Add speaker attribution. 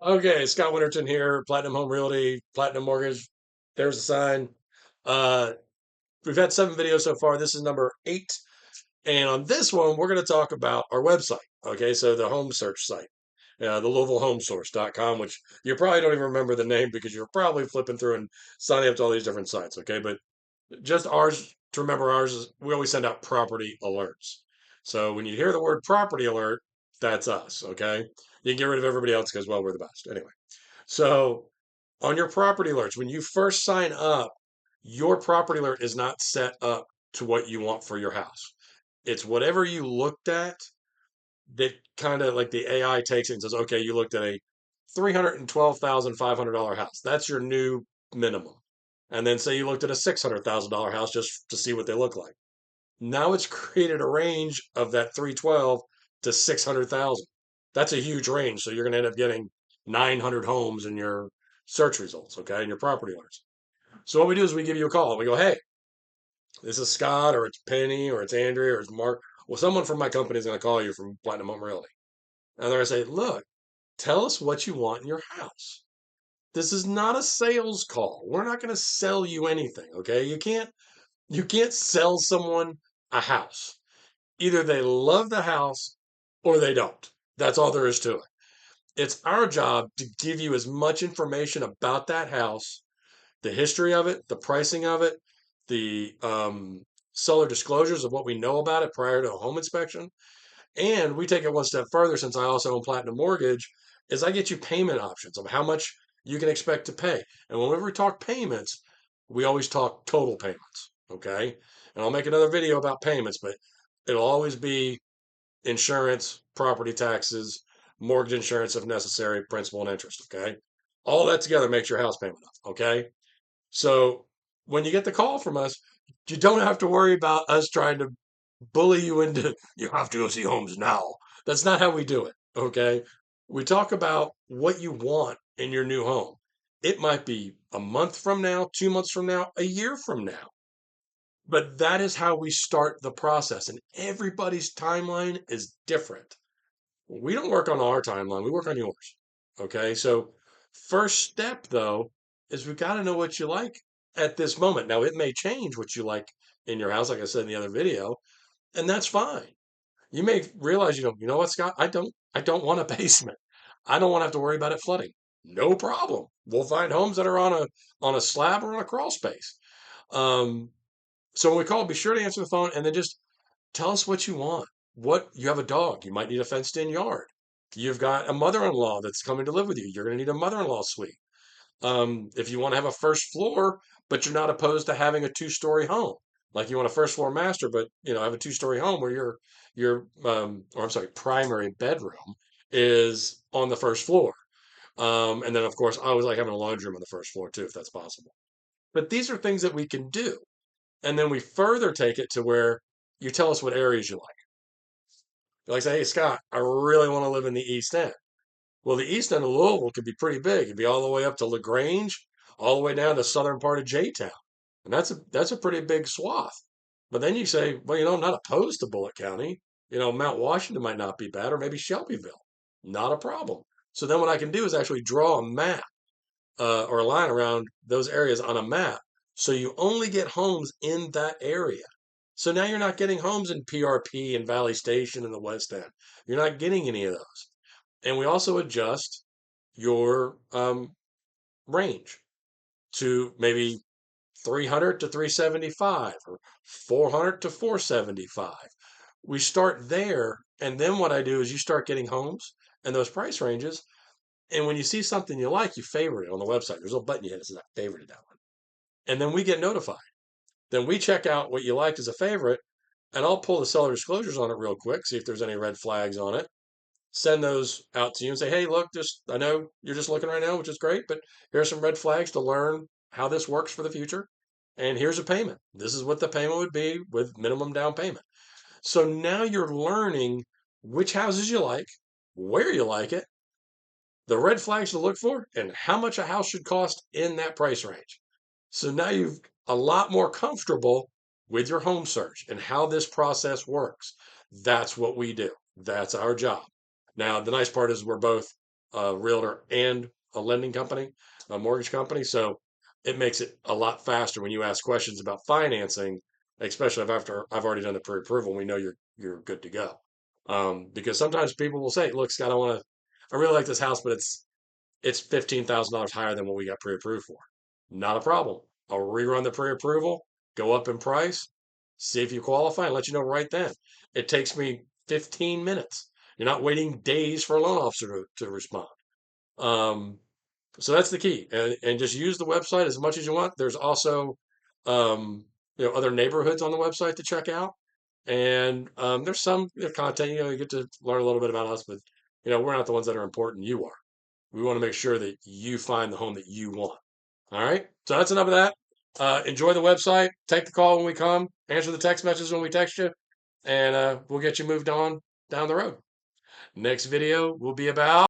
Speaker 1: Okay, Scott Winterton here, Platinum Home Realty, Platinum Mortgage. There's the sign. Uh, we've had 7 videos so far. This is number 8. And on this one, we're going to talk about our website. Okay, so the home search site, the LouisvilleHomesource.com, which you probably don't even remember the name because you're probably flipping through and signing up to all these different sites. Okay, but just ours, to remember ours, is we always send out property alerts. So when you hear the word property alert, that's us. Okay, you can get rid of everybody else because, well, we're the best. Anyway. So on your property alerts, when you first sign up, your property alert is not set up to what you want for your house. It's whatever you looked at that kind of like the AI takes it and says, okay, you looked at a $312,500 house. That's your new minimum. And then say you looked at a $600,000 house just to see what they look like. Now it's created a range of that 312 to 600,000. That's a huge range. So you're going to end up getting 900 homes in your search results, okay, in your property alerts. So what we do is we give you a call. We go, hey, this is Scott, or it's Penny, or it's Andrea, or it's Mark. Well, someone from my company is going to call you from Platinum Home Realty. And they're going to say, look, tell us what you want in your house. This is not a sales call. We're not going to sell you anything, okay? You can't sell someone a house. Either they love the house or they don't. That's all there is to it. It's our job to give you as much information about that house, the history of it, the pricing of it, the seller disclosures of what we know about it prior to a home inspection. And we take it one step further, since I also own Platinum Mortgage, is I get you payment options of how much you can expect to pay. And whenever we talk payments, we always talk total payments. Okay. And I'll make another video about payments, but it'll always be insurance, property taxes, mortgage insurance if necessary, principal and interest. Okay. All that together makes your house payment up. Okay. So when you get the call from us, you don't have to worry about us trying to bully you into, you have to go see homes now. That's not how we do it. Okay. We talk about what you want in your new home. It might be a month from now, 2 months from now, a year from now. But that is how we start the process. And everybody's timeline is different. We don't work on our timeline, we work on yours. Okay. So, first step though, is we got to know what you like at this moment. Now, it may change what you like in your house, like I said in the other video, and that's fine. You may realize, you know what, Scott, I don't want a basement. I don't want to have to worry about it flooding. No problem. We'll find homes that are on a slab or on a crawl space. Um, so when we call, be sure to answer the phone and then just tell us what you want. What you have a dog, you might need a fenced in yard. You've got a mother in law that's coming to live with you. You're going to need a mother in law suite. If you want to have a first floor, but you're not opposed to having a 2-story home, like you want a first floor master, but have a 2-story home where or I'm sorry, primary bedroom is on the first floor. And then of course I always like having a laundry room on the first floor too, if that's possible. But these are things that we can do. And then we further take it to where you tell us what areas you like. You like say, hey Scott, I really want to live in the East End. Well, the east end of Louisville could be pretty big. It'd be all the way up to LaGrange, all the way down to the southern part of J-Town. And that's a pretty big swath. But then you say, well, I'm not opposed to Bullitt County. Mount Washington might not be bad, or maybe Shelbyville. Not a problem. So then what I can do is actually draw a map or a line around those areas on a map. So you only get homes in that area. So now you're not getting homes in PRP and Valley Station and the West End. You're not getting any of those. And we also adjust your range to maybe 300 to 375 or 400 to 475. We start there. And then what I do is you start getting homes and those price ranges. And when you see something you like, you favorite it on the website. There's a little button you hit that says I favorited that one. And then we get notified. Then we check out what you liked as a favorite, and I'll pull the seller disclosures on it real quick, see if there's any red flags on it, send those out to you and say, hey, look, just I know you're just looking right now, which is great, but here's some red flags to learn how this works for the future. And here's a payment. This is what the payment would be with minimum down payment. So now you're learning which houses you like, where you like it, the red flags to look for, and how much a house should cost in that price range. So now you've a lot more comfortable with your home search and how this process works. That's what we do. That's our job. Now, the nice part is we're both a realtor and a lending company, a mortgage company. So it makes it a lot faster when you ask questions about financing, especially if after I've already done the pre-approval. We know you're good to go. Because sometimes people will say, "Look, Scott, I really like this house, but it's $15,000 higher than what we got pre-approved for." Not a problem. I'll rerun the pre-approval, go up in price, see if you qualify, and let you know right then. It takes me 15 minutes. You're not waiting days for a loan officer to respond. Um, so that's the key, and just use the website as much as you want. There's also other neighborhoods on the website to check out, and there's some content. You get to learn a little bit about us, but we're not the ones that are important. You are. We want to make sure that you find the home that you want. All right. So that's enough of that. Enjoy the website. Take the call when we come. Answer the text messages when we text you, and we'll get you moved on down the road. Next video will be about